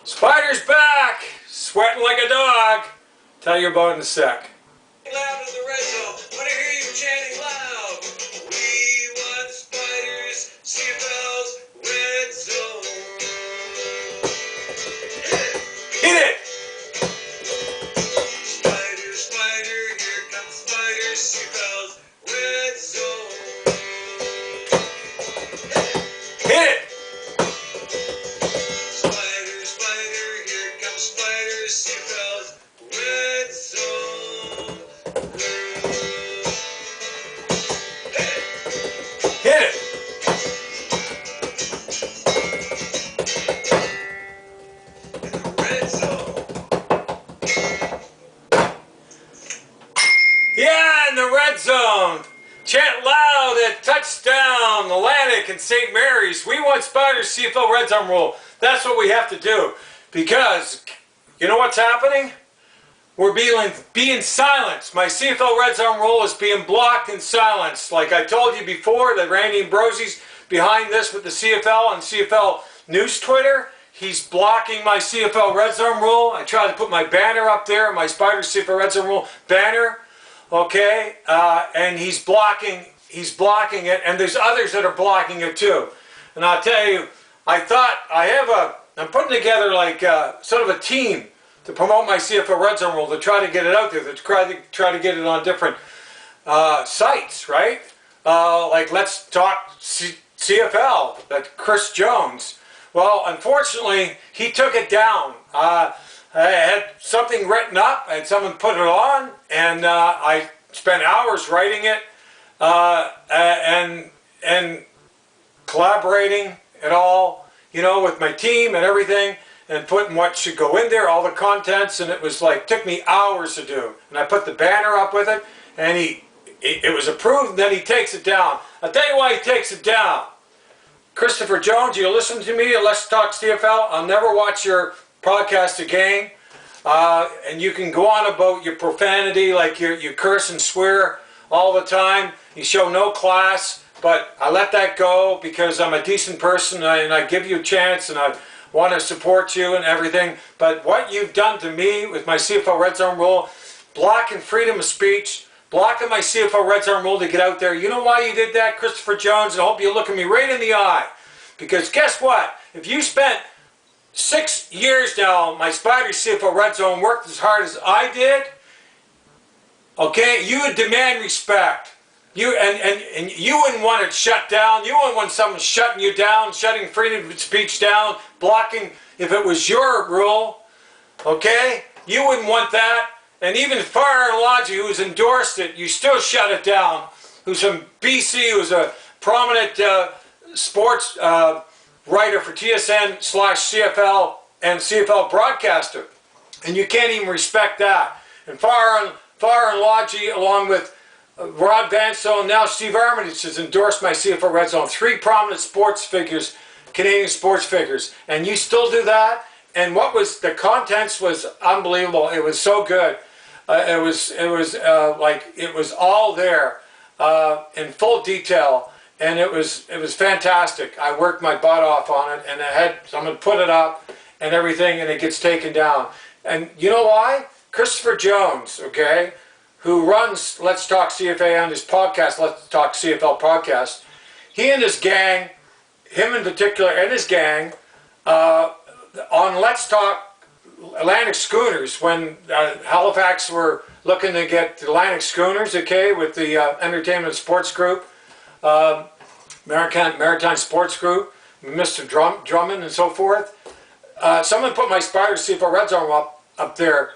Spider's back! Sweating like a dog. Tell you about it in a sec. Loud in the red zone. Want to hear you chanting loud. We want Spiders CFL's red zone. Hit it! Spider, spider, here comes Spiders CFL's red zone. Hit it! Spider, spider, here comes Spiders CFL's red zone. Hit it! Red zone. Yeah, in the red zone. Chant loud at touchdown, Atlantic and St. Mary's. We want Spider's CFL red zone rule. That's what we have to do. Because, you know what's happening? We're being silenced. My CFL red zone rule is being blocked and silenced. Like I told you before, that Randy Ambrosie's behind this with the CFL and CFL News Twitter. He's blocking my CFL red zone rule. I tried to put my banner up there, my Spider's CFL red zone rule banner. Okay, and he's blocking it, and there's others that are blocking it too. And I'll tell you, I'm putting together like sort of a team to promote my CFL red zone rule, to try to get it out there, to try to get it on different sites, right? Like Let's Talk CFL, that Chris Jones. Well, unfortunately, he took it down. I had something written up, I had someone put it on, and I spent hours writing it and collaborating and all, you know, with my team and everything, and putting what should go in there, all the contents, and it was like, took me hours to do. And I put the banner up with it, and it was approved, and then he takes it down. I'll tell you why he takes it down. Christopher Jones, you listen to me at Let's Talk CFL. I'll never watch your podcast again. And you can go on about your profanity, like you curse and swear all the time. You show no class, but I let that go because I'm a decent person, and I give you a chance, and I want to support you and everything. But what you've done to me with my CFL red zone rule, blocking freedom of speech, blocking my CFL red zone rule to get out there. You know why you did that, Christopher Jones? And I hope you look at me right in the eye. Because guess what? If you spent 6 years now, my Spider's CFL red zone worked as hard as I did, okay, you would demand respect. And you wouldn't want it shut down. You wouldn't want someone shutting you down, shutting freedom of speech down, blocking if it was your rule, okay? You wouldn't want that. And even Fire and Logie, who's endorsed it, you still shut it down. Who's from BC, who's a prominent sports writer for TSN/CFL and CFL broadcaster. And you can't even respect that. And Fire and Logie, along with Rod Vanstone, and now Steve Armitage, has endorsed my CFL red zone. 3 prominent sports figures, Canadian sports figures. And you still do that? And what was the contents was unbelievable. It was so good. It was all there in full detail, and it was fantastic. I worked my butt off on it, and I had someone put it up and everything, and it gets taken down. And you know why? Christopher Jones, okay, who runs Let's Talk CFA on his podcast, Let's Talk CFL podcast. He and his gang, him in particular, and his gang, on Let's Talk Atlantic Schooners, when Halifax were looking to get Atlantic Schooners, okay, with the Entertainment Sports Group, Maritime Sports Group, Mr. Drummond and so forth. Someone put my Spider's CFL red zone up there,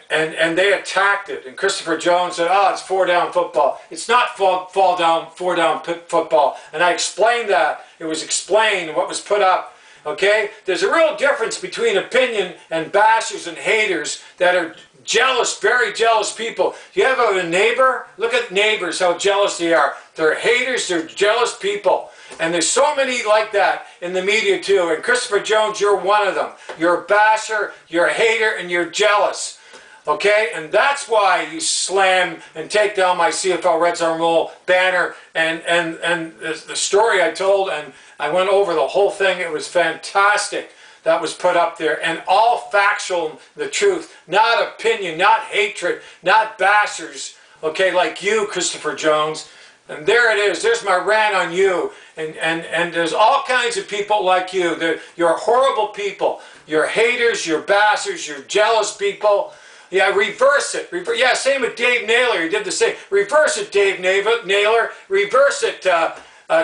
and they attacked it. And Christopher Jones said, "Oh, it's 4-down football." It's not 4-down football. And I explained that. It was explained what was put up. Okay, there's a real difference between opinion and bashers and haters that are jealous, very jealous people. You have a neighbor? Look at neighbors, how jealous they are. They're haters, they're jealous people. And there's so many like that in the media too. And Christopher Jones, you're one of them. You're a basher, you're a hater, and you're jealous. Okay, and that's why you slam and take down my CFL Red Zone Rule banner and the story I told, and I went over the whole thing. It was fantastic. that was put up there, and all factual, the truth, not opinion, not hatred, not bashers, okay, like you, Christopher Jones. And there it is. There's my rant on you. And there's all kinds of people like you. You're horrible people. You're haters, you're bashers, you're jealous people. Yeah, reverse it. Yeah, same with Dave Naylor. He did the same. Reverse it, Dave Naylor. Reverse it,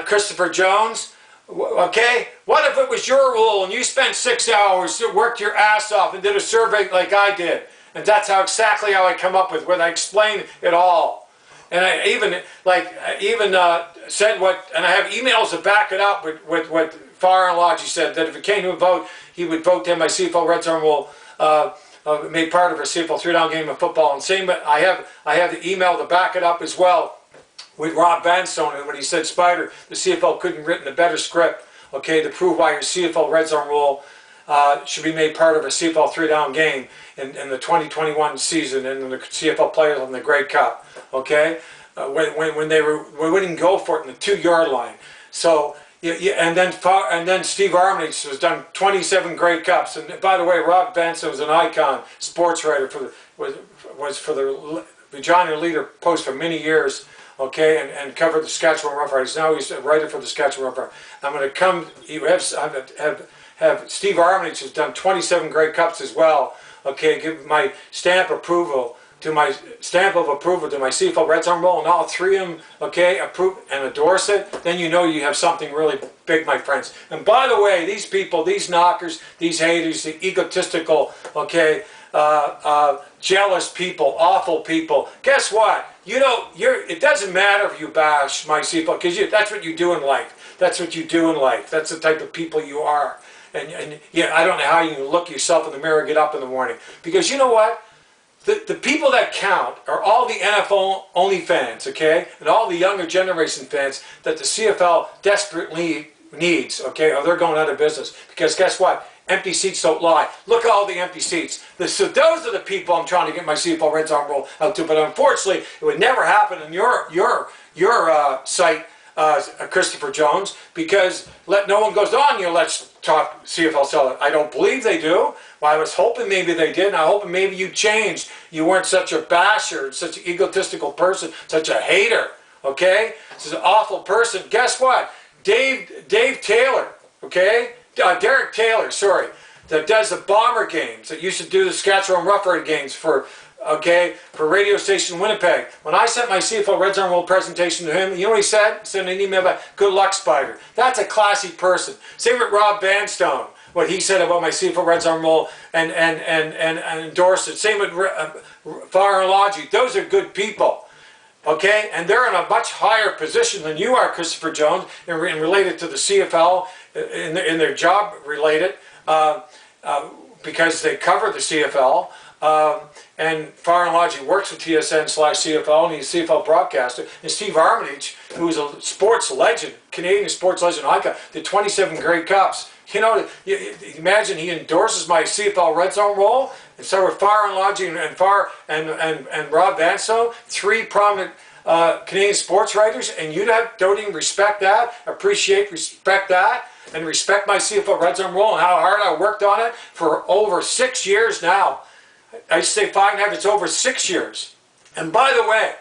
Christopher Jones. Okay? What if it was your rule and you spent 6 hours, worked your ass off and did a survey like I did? And that's how exactly how I come up with when I explain it all. And I even said what, and I have emails to back it up with what Farah said, that if it came to a vote, he would vote to have my CFL Red Zone rule made part of our CFL 3-down game of football. And same, I have the email to back it up as well with Rob Vanstone when he said, Spider, the CFL couldn't written a better script, okay, to prove why your CFL Red Zone rule should be made part of a CFL 3-down game in the 2021 season and in the CFL players in the Grey Cup, okay? When they wouldn't go for it in the 2-yard line. So, and then Steve Armitage has done 27 Grey Cups. And by the way, Rob Benson was an icon, sports writer was for the Regina Leader Post for many years, okay, and covered the Saskatchewan Roughriders. Now he's a writer for the Saskatchewan Roughriders. I'm going to come. Have Steve Armitage has done 27 Grey Cups as well. Okay, give my stamp of approval to my CFL Red Zone rule, and all 3 of them, okay, approve and endorse it. Then you know you have something really big, my friends. And by the way, these people, these knockers, these haters, the egotistical, okay, jealous people, awful people. Guess what? It doesn't matter if you bash my CFL, because that's what you do in life. That's what you do in life. That's the type of people you are. And yeah, I don't know how you can look yourself in the mirror, get up in the morning. Because you know what? The people that count are all the NFL only fans, okay? And all the younger generation fans that the CFL desperately needs, okay? Or they're going out of business. Because guess what? Empty seats don't lie. Look at all the empty seats. So those are the people I'm trying to get my CFL Red Zone rule out to. But unfortunately, it would never happen in your site, Christopher Jones, because no one goes on your Let's Talk CFL Seller. I don't believe they do. Well, I was hoping maybe they did, and I hope maybe you changed. You weren't such a basher, such an egotistical person, such a hater, okay? This is an awful person. Guess what? Dave Taylor, okay? Derek Taylor, sorry, that does the Bomber games, that used to do the Saskatchewan Roughrider games for radio station Winnipeg. When I sent my CFL Red Zone rule presentation to him, you know what he said? He sent an email back, good luck, Spider. That's a classy person. Same with Rob Vanstone, what he said about my CFL Red Zone rule and endorsed it. Same with Farah. Those are good people. Okay, and they're in a much higher position than you are, Christopher Jones, and related to the CFL, in their job related, because they cover the CFL. And Farah works with TSN/CFL, and he's a CFL broadcaster. And Steve Armitage, who is a sports legend, Canadian sports legend icon, did 27 Grey Cups. You know, imagine he endorses my CFL Red Zone role, and so are Farah and Rob Vanstone, 3 prominent Canadian sports writers, and you don't even respect that, respect that, and respect my CFL Red Zone role and how hard I worked on it for over 6 years now. I used to say 5.5, it's over 6 years. And by the way,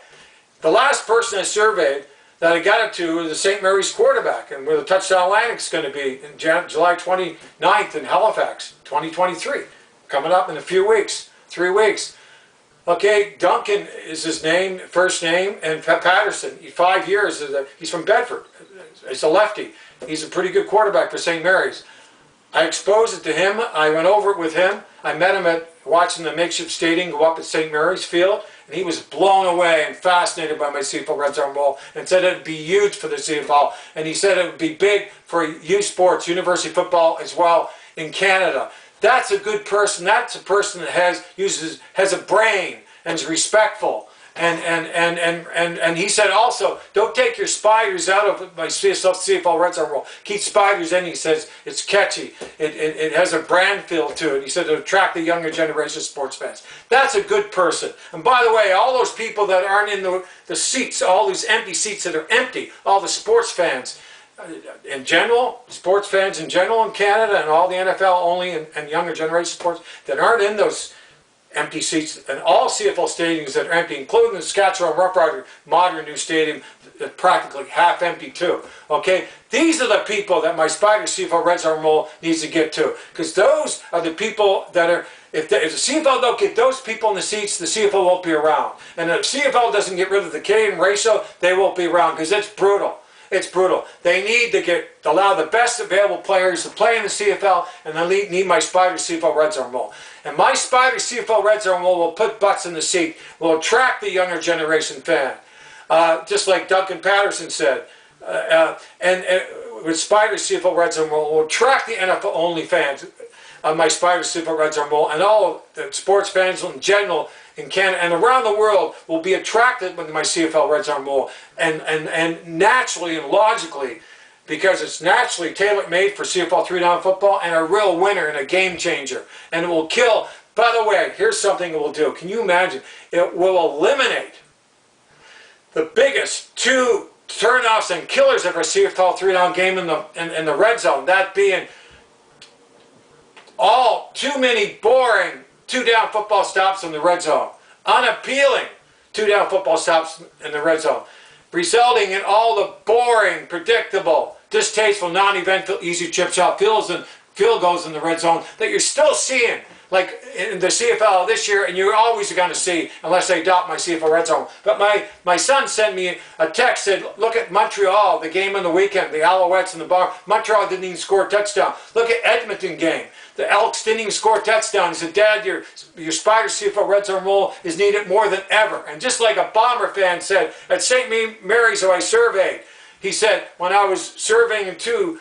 the last person I surveyed that I got it to was the St. Mary's quarterback, and where the Touchdown Atlantic is going to be in July 29th in Halifax, 2023. Coming up in a few weeks, 3 weeks. Okay, Duncan is his name, first name, and Patterson, 5 years. He's from Bedford. He's a lefty. He's a pretty good quarterback for St. Mary's. I exposed it to him. I went over it with him. I met him at watching the makeshift stadium go up at St. Mary's Field, and he was blown away and fascinated by my CFL Red Zone role, and said it would be huge for the CFL, and he said it would be big for youth sports, university football as well in Canada. That's a good person. That's a person that has a brain and is respectful. And he said also, don't take your spiders out of my CFL Red Zone role. Keep spiders in. He says it's catchy. It has a brand feel to it. He said to attract the younger generation of sports fans. That's a good person. And by the way, all those people that aren't in the seats, all these empty seats that are empty, all the sports fans, in general, sports fans in general in Canada and all the NFL only and younger generation sports that aren't in those empty seats, and all CFL stadiums that are empty, including the Saskatchewan Roughrider modern new stadium, practically half empty too. Okay, these are the people that my SPYDER CFL Red Zone role needs to get to, because those are the people that are. If the CFL don't get those people in the seats, the CFL won't be around. And if CFL doesn't get rid of the Canadian ratio, they won't be around, because it's brutal. It's brutal. They need to allow the best available players to play in the CFL, and they need my SPYDER CFL Red Zone role. And my SPYDER CFL Red Zone role will put butts in the seat, will attract the younger generation fan. Just like Duncan Patterson said. And with SPYDER CFL Red Zone role will attract the NFL only fans. My SPYDER CFL Red Zone role, and all the sports fans in general in Canada and around the world will be attracted with my CFL Red Zone role, and naturally and logically, because it's naturally tailor-made for CFL 3-down football and a real winner and a game changer. And it will kill. By the way, here's something it will do. Can you imagine? It will eliminate the biggest two turnoffs and killers of our CFL 3-down game in the red zone. That being all too many boring 2-down football stops in the red zone, unappealing 2-down football stops in the red zone, resulting in all the boring, predictable, distasteful, non-eventful, easy chip shot field goals in the red zone that you're still seeing, like in the CFL this year, and you're always going to see unless they adopt my CFL red zone. But my son sent me a text, said, look at Montreal, the game on the weekend, the Alouettes and the Bar. Montreal didn't even score a touchdown. Look at Edmonton game. The Elks didn't even score a touchdown. He said, Dad, your SPYDER CFL Red Zone role is needed more than ever. And just like a Bomber fan said at St. Mary's, who I surveyed, he said, when I was surveying two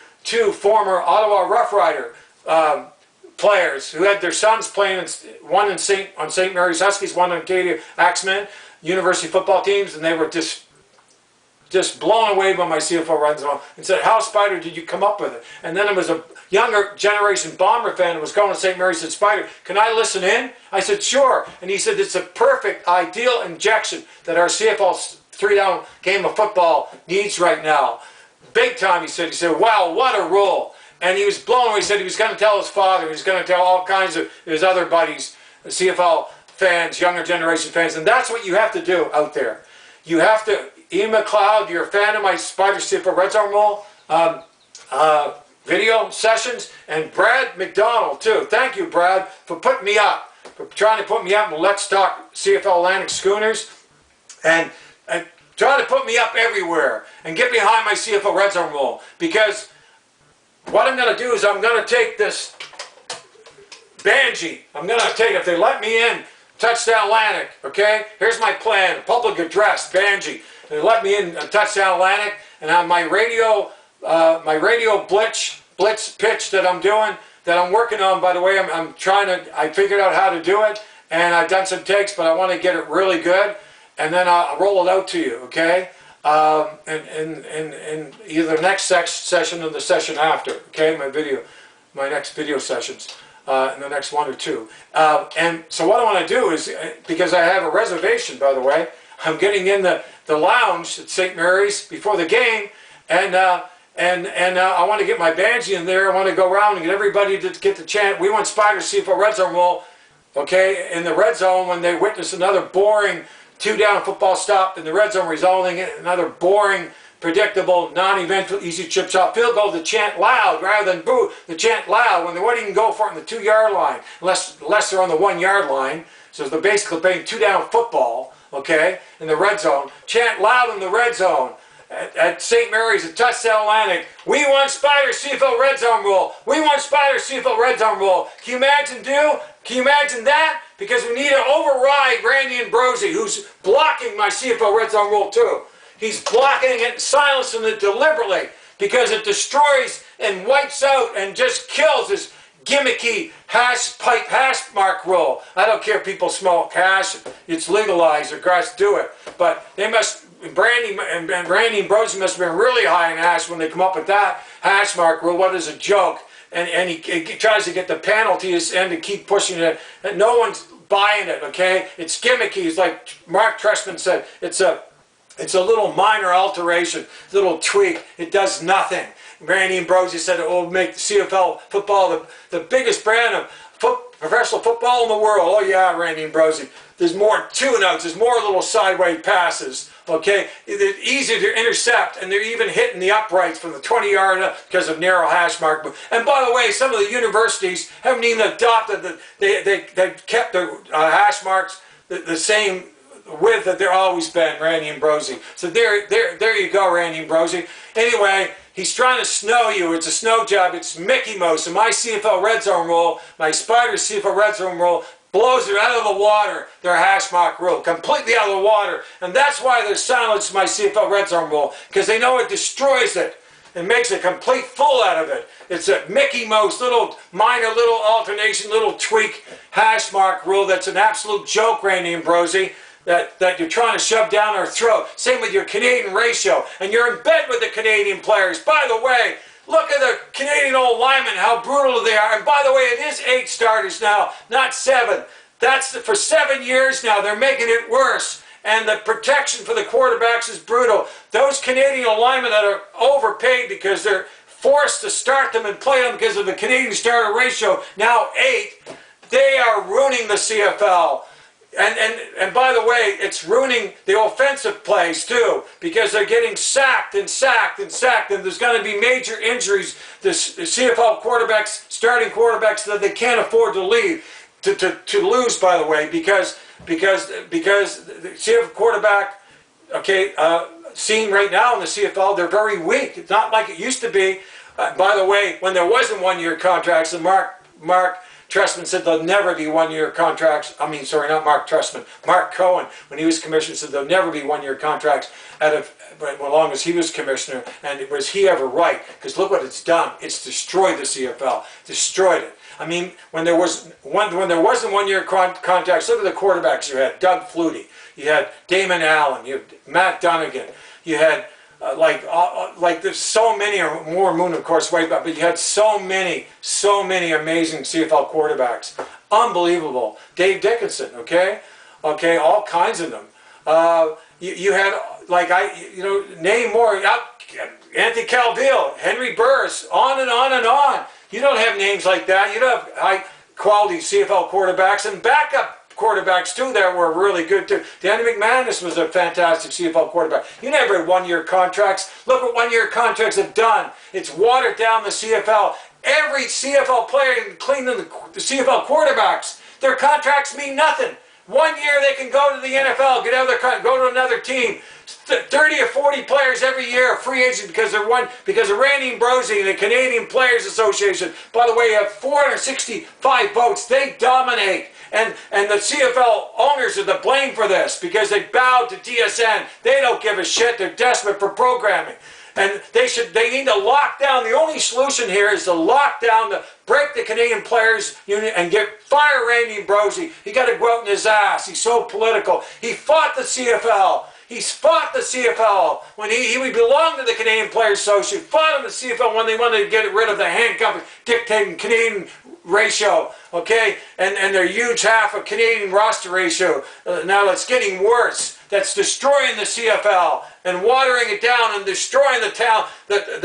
former Ottawa Rough Rider players who had their sons playing, one on St. Mary's Huskies, one on Acadia Axemen, university football teams, and they were just blown away by my CFL Red Zone, and said, how, SPYDER, did you come up with it? And then it was a younger generation Bomber fan who was going to St. Mary's, said, SPYDER, can I listen in? I said, sure. And he said, it's a perfect, ideal injection that our CFL 3-down game of football needs right now. Big time, he said. He said, wow, what a role. And he was blown away. He said he was going to tell his father, he was going to tell all kinds of his other buddies, the CFL fans, younger generation fans, and that's what you have to do out there. You have to, Ian McLeod, you're a fan of my SPYDER CFL Red Zone role video sessions, and Brad McDonald too. Thank you, Brad, for putting me up, for trying to put me up in Let's Talk CFL Atlantic Schooners, and trying to put me up everywhere, and get behind my CFL Red Zone role, because what I'm going to do is I'm going to take this Banshee. I'm going to take, if they let me in, Touchdown Atlantic, okay? Here's my plan, public address, Banshee. They let me in Touchdown Atlantic, and on my radio blitz pitch that I'm doing, that I'm working on, by the way, I figured out how to do it, and I've done some takes, but I want to get it really good, and then I'll roll it out to you, okay? In either the next session or the session after, okay? My next video sessions, in the next one or two. And so what I want to do is, because I have a reservation, by the way, I'm getting in the lounge at St. Mary's before the game, and I want to get my Banshee in there. I want to go around and get everybody to get the chant, we want SPYDER CFL Red Zone role, okay, in the red zone when they witness another boring 2-down football stop in the red zone, resulting in another boring, predictable, non-eventful, easy chip shot field goal. To chant loud rather than boo. To chant loud when they wouldn't even go for it in the 2-yard line, unless they're on the 1-yard line. So they're basically playing 2-down football, okay, in the red zone. Chant loud in the red zone. At St. Mary's, at Touchdown Atlantic, we want SPYDER CFL Red Zone rule. We want SPYDER CFL Red Zone rule. Can you imagine, Can you imagine that? Because we need to override Randy Ambrosie, who's blocking my CFL Red Zone rule too. He's blocking it, silencing it deliberately, because it destroys and wipes out and just kills this gimmicky Hashmark rule. I don't care if people smoke hash, it's legalized, or guys do it, but they must. Randy Ambrosie must have been really high in hash when they come up with that Hashmark rule. What is a joke? And he tries to get the panel to his end to keep pushing it, and no one's buying it, okay? It's gimmicky. It's like Mark Trestman said, it's It's a little minor alteration, little tweak. It does nothing. Randy Ambrosie said it will make the CFL football the biggest brand of professional football in the world. Oh yeah, Randy Ambrosie. There's more tune-outs. There's more little sideways passes. Okay, they're easier to intercept, and they're even hitting the uprights from the 20-yard because of narrow hash mark. And by the way, some of the universities haven't even adopted they kept their hash marks the same width that they've always been, Randy Ambrosie. So there you go, Randy Ambrosie. Anyway, he's trying to snow you. It's a snow job. It's Mickey Mouse. And my CFL Red Zone rule, my SPYDER CFL Red Zone rule, blows it out of the water, their hash mark rule, completely out of the water. And that's why they're silenced my CFL Red Zone rule, because they know it destroys it and makes a complete fool out of it. It's a Mickey Mouse, minor little alternation, little tweak hash mark rule that's an absolute joke, Randy Ambrosie, that you're trying to shove down our throat. Same with your Canadian ratio. And you're in bed with the Canadian players. By the way, look at the Canadian old linemen, how brutal they are. And by the way, it is 8 starters now, not 7. That's for 7 years now. They're making it worse. And the protection for the quarterbacks is brutal. Those Canadian linemen that are overpaid because they're forced to start them and play them because of the Canadian starter ratio, now 8, they are ruining the CFL. And by the way, it's ruining the offensive plays too, because they're getting sacked and sacked and sacked, and there's going to be major injuries. The CFL quarterbacks, starting quarterbacks, that they can't afford to leave, to lose. By the way, because the CFL quarterback, okay, seen right now in the CFL, they're very weak. It's not like it used to be. By the way, when there wasn't one-year contracts, and Mark Trestman said there'll never be one-year contracts. I mean, sorry, not Mark Trestman. Mark Cohen, when he was commissioner, said there'll never be one-year contracts as long as he was commissioner. And was he ever right? Because look what it's done. It's destroyed the CFL. Destroyed it. I mean, when there wasn't one-year contracts, look at the quarterbacks you had. Doug Flutie. You had Damon Allen. You had Matt Dunnigan. You had like there's so many, or more Moon, of course, way back, but you had so many amazing CFL quarterbacks. Unbelievable. Dave Dickinson, okay, all kinds of them. You had, name more. Anthony Calvillo, Henry Burris, on and on and on. You don't have names like that. You don't have high quality CFL quarterbacks and backup quarterbacks too that were really good too. Danny McManus was a fantastic CFL quarterback. You never had one-year contracts. Look what one-year contracts have done. It's watered down the CFL. Every CFL player, including the CFL quarterbacks, their contracts mean nothing. 1 year they can go to the NFL, get out of their go to another team. 30 or 40 players every year are free agents because of Randy Ambrosie and the Canadian Players Association. By the way, you have 465 votes. They dominate. And the CFL owners are to blame for this because they bowed to DSN. They don't give a shit. They're desperate for programming. And they need to lock down. The only solution here is to lock down, to break the Canadian Players Union and fire Randy Ambrosie. He got to go out in his ass. He's so political. He fought the CFL. He's fought the CFL when he belonged to the Canadian Players Association. Fought in the CFL when they wanted to get rid of the handcuffing, dictating Canadian ratio, okay, and their huge half of Canadian roster ratio. Now that's getting worse. That's destroying the CFL and watering it down and destroying the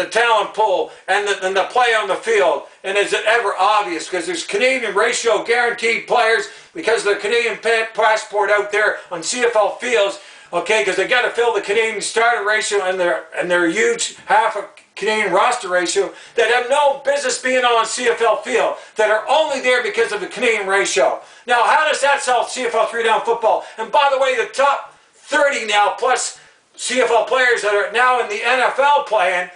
talent pool and the play on the field. And is it ever obvious? Because there's Canadian ratio guaranteed players because of the Canadian passport out there on CFL fields. Okay, because they got to fill the Canadian starter ratio and their huge half of Canadian roster ratio that have no business being on CFL field, that are only there because of the Canadian ratio. Now, how does that sell CFL 3-down football? And by the way, the top 30 now plus CFL players that are now in the NFL playing,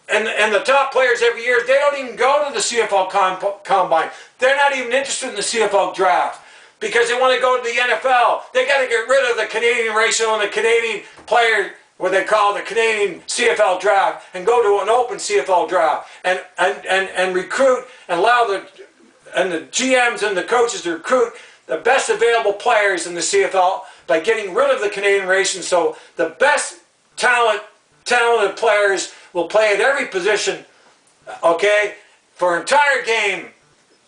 and the top players every year, they don't even go to the CFL combine. They're not even interested in the CFL draft. Because they want to go to the NFL. They got to get rid of the Canadian ratio and the Canadian player, what they call the Canadian CFL draft, and go to an open CFL draft and recruit and allow the GMs and the coaches to recruit the best available players in the CFL by getting rid of the Canadian ratio. So the best talented players will play at every position, okay, for an entire game.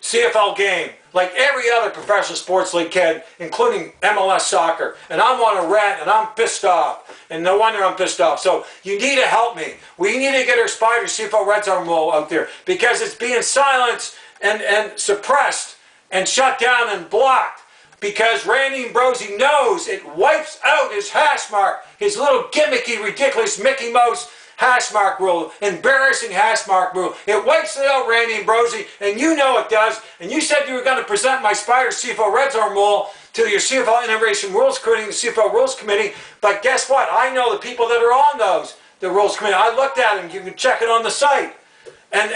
CFL game like every other professional sports league kid, including MLS soccer. And I'm on a rant and I'm pissed off. And no wonder I'm pissed off. So you need to help me. We need to get our SPYDER CFL Red Zone rule out there because it's being silenced and suppressed and shut down and blocked. Because Randy Ambrosie knows it wipes out his Hashmark, his little gimmicky, ridiculous Mickey Mouse Hashmark rule, embarrassing Hashmark rule. It wipes it out, Randy Ambrosie, and you know it does. And you said you were going to present my SPYDER CFL Red Zone rule to your CFL Innovation Rules Committee, the CFL Rules Committee. But guess what? I know the people that are on the Rules Committee. I looked at them. You can check it on the site. And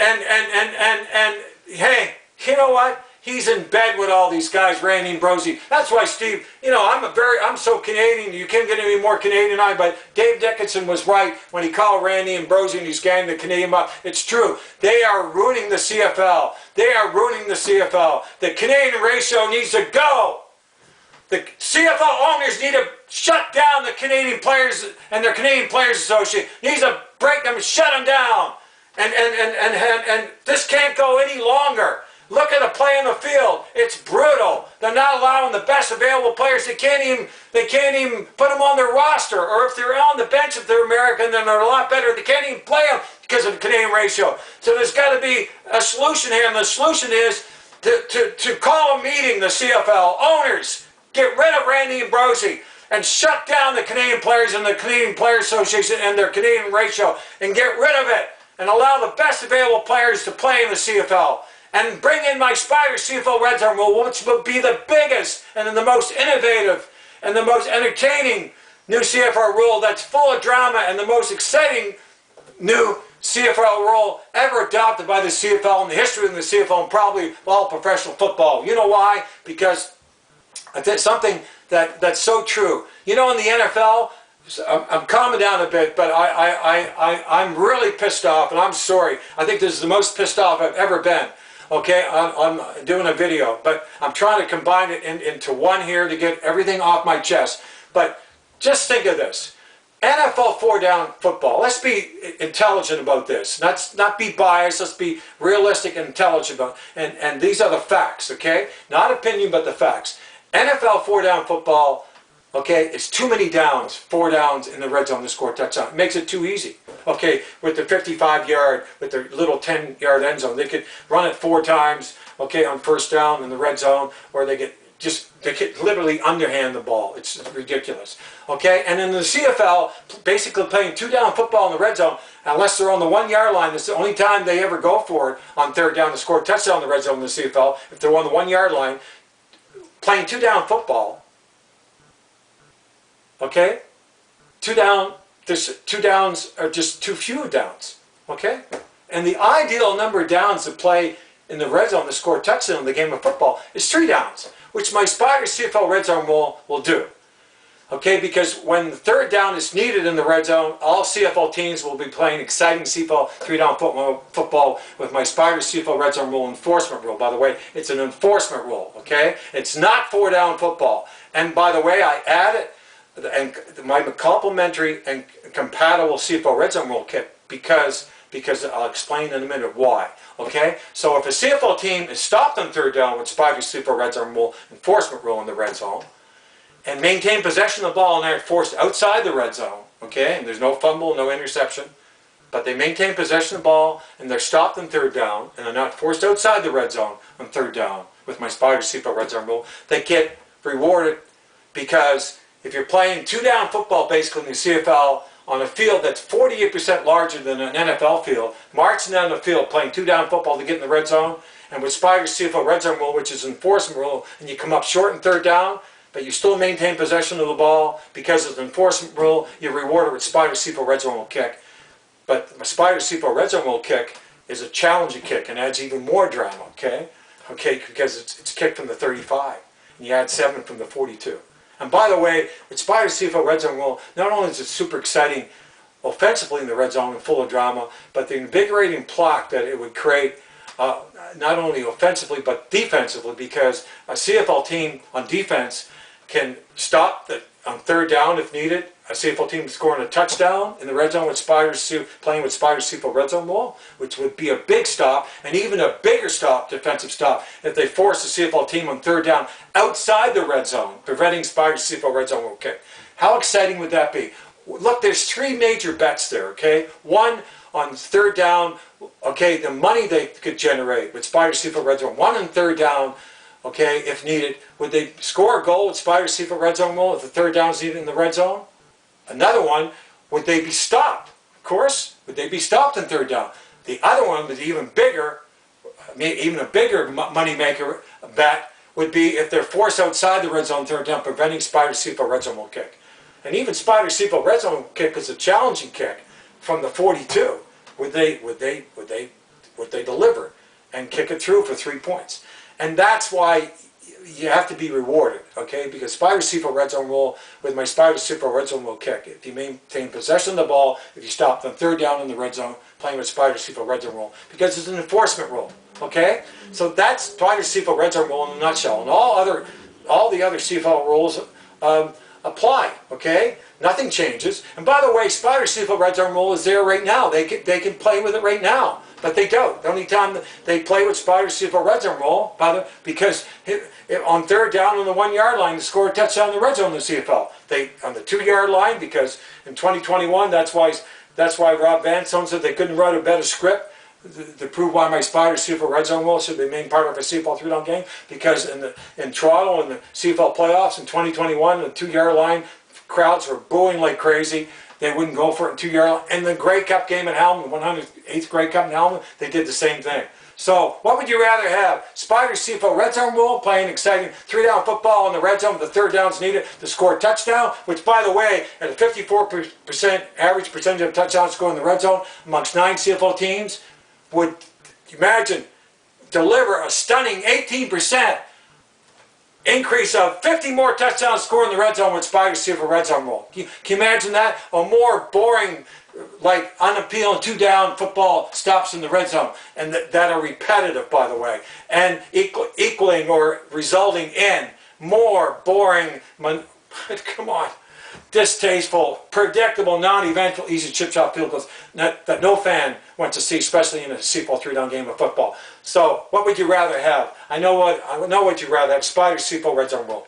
hey, you know what? He's in bed with all these guys, Randy Ambrosie. That's why, Steve, you know, I'm so Canadian, you can't get any more Canadian than I, but Dave Dickinson was right when he called Randy Ambrosie and he's gang the Canadian mob. It's true. They are ruining the CFL. They are ruining the CFL. The Canadian ratio needs to go. The CFL owners need to shut down the Canadian players and their Canadian Players Association. Needs to break them and shut them down. And this can't go any longer. Look at the play in the field. It's brutal. They're not allowing the best available players. They can't even put them on their roster. Or if they're on the bench, if they're American, then they're a lot better. They can't even play them because of the Canadian ratio. So there's got to be a solution here. And the solution is to call a meeting, the CFL owners, get rid of Randy Ambrosie and shut down the Canadian players and the Canadian Players Association and their Canadian ratio and get rid of it and allow the best available players to play in the CFL. And bring in my SPYDER CFL Red Zone rule, which will be the biggest and the most innovative and the most entertaining new CFL rule that's full of drama and the most exciting new CFL rule ever adopted by the CFL in the history of the CFL and probably all professional football. You know why? Because it's something that's so true. You know, in the NFL, I'm calming down a bit, but I'm really pissed off, and I'm sorry. I think this is the most pissed off I've ever been. Okay, I'm doing a video, but I'm trying to combine it into one here to get everything off my chest. But just think of this. NFL 4-down football. Let's be intelligent about this. Let's not be biased. Let's be realistic and intelligent about it. And these are the facts, okay? Not opinion, but the facts. NFL 4-down football, okay, it's too many downs, 4 downs in the red zone to score a touchdown. It makes it too easy. Okay, with the 55-yard, with their little 10-yard end zone, they could run it 4 times, okay, on first down in the red zone, or they could literally underhand the ball. It's ridiculous. Okay, and in the CFL, basically playing 2-down football in the red zone, unless they're on the 1-yard line, that's the only time they ever go for it on 3rd down to score a touchdown in the red zone in the CFL. If they're on the 1-yard line, playing 2-down football, okay, 2 downs are just too few downs, okay? And the ideal number of downs to play in the red zone to score a touchdown in the game of football is 3 downs, which my SPYDER CFL Red Zone rule will do. Okay, because when the 3rd down is needed in the red zone, all CFL teams will be playing exciting CFL 3-down football with my SPYDER CFL Red Zone rule enforcement rule. By the way, it's an enforcement rule, okay? It's not 4-down football. And by the way, I added my complementary and compatible CFL Red Zone rule kit because I'll explain in a minute why. Okay, so if a CFL team is stopped on 3rd down with SPYDER CFL Red Zone rule enforcement rule in the red zone, and maintain possession of the ball and they're forced outside the red zone, okay, and there's no fumble, no interception, but they maintain possession of the ball and they're stopped on 3rd down and they're not forced outside the red zone on 3rd down with my SPYDER CFL Red Zone rule, they get rewarded because if you're playing 2-down football basically in the CFL on a field that's 48% larger than an NFL field, marching down the field playing 2-down football to get in the red zone, and with SPYDER CFL Red Zone rule, which is an enforcement rule, and you come up short in 3rd down, but you still maintain possession of the ball because of the enforcement rule, you're rewarded with SPYDER CFL Red Zone rule kick. But my SPYDER CFL Red Zone rule kick is a challenging kick and adds even more drama, okay? Okay, because it's kicked from the 35, and you add 7 from the 42. And by the way, with SPYDER CFL Red Zone rule, not only is it super exciting offensively in the red zone and full of drama, but the invigorating plaque that it would create not only offensively but defensively, because a CFL team on defense can stop on third down if needed. A CFL team scoring a touchdown in the red zone with playing with SPYDER CFL red zone rule, which would be a big stop, and even a bigger stop, defensive stop, if they force the CFL team on third down outside the red zone, preventing SPYDER CFL red zone rule kick. How exciting would that be? Look, there's three major bets there, okay? One, on third down, okay, the money they could generate with SPYDER CFL red zone. One on third down, okay, if needed. Would they score a goal with SPYDER CFL red zone rule if the third down is needed in the red zone? Another one, would they be stopped? Of course, would they be stopped in third down? The other one was even bigger, even a bigger money maker bet would be if they're forced outside the red zone third down, preventing SPYDER CFL red zone rule kick. And even SPYDER CFL red zone kick is a challenging kick from the 42. Would they deliver and kick it through for 3 points? And that's why you have to be rewarded, okay? Because SPYDER CFL red zone rule, with my SPYDER CFL red zone rule kick, if you maintain possession of the ball, if you stop them third down in the red zone, playing with SPYDER CFL red zone rule, because it's an enforcement rule, okay? So that's SPYDER CFL red zone rule in a nutshell. And all the other CFL rules apply, okay? Nothing changes. And by the way, SPYDER CFL red zone rule is there right now. They can play with it right now. But they don't. The only time they play with SPYDER CFL red zone rule, because on third down on the 1 yard line, to score a touchdown in the red zone in the CFL. On the 2 yard line, because in 2021, that's why Rob Van Stone said they couldn't write a better script to prove why my SPYDER CFL red zone rule should be made part of a CFL 3-down game. Because in Toronto in the CFL playoffs in 2021, the 2 yard line crowds were booing like crazy. They wouldn't go for it in 2 yard line. And the Grey Cup game in Hamilton, 108th Grey Cup in Hamilton, they did the same thing. So, what would you rather have? SPYDER CFL red zone rule, playing exciting 3-down football in the red zone with the third downs needed to score a touchdown, which, by the way, at a 54% average percentage of touchdowns scored in the red zone amongst 9 CFL teams, would, imagine, deliver a stunning 18% increase of 50 more touchdowns scored in the red zone with SPYDER CFL red zone rule. Can you imagine that? A more boring, like unappealing 2-down football stops in the red zone, and that are repetitive, by the way, and equaling or resulting in more boring, come on, distasteful, predictable, non-eventful, easy chip shot field goals that no fan wants to see, especially in a CFL 3-down game of football. So, what would you rather have? I know what you'd rather have. SPYDER CFL red zone rule.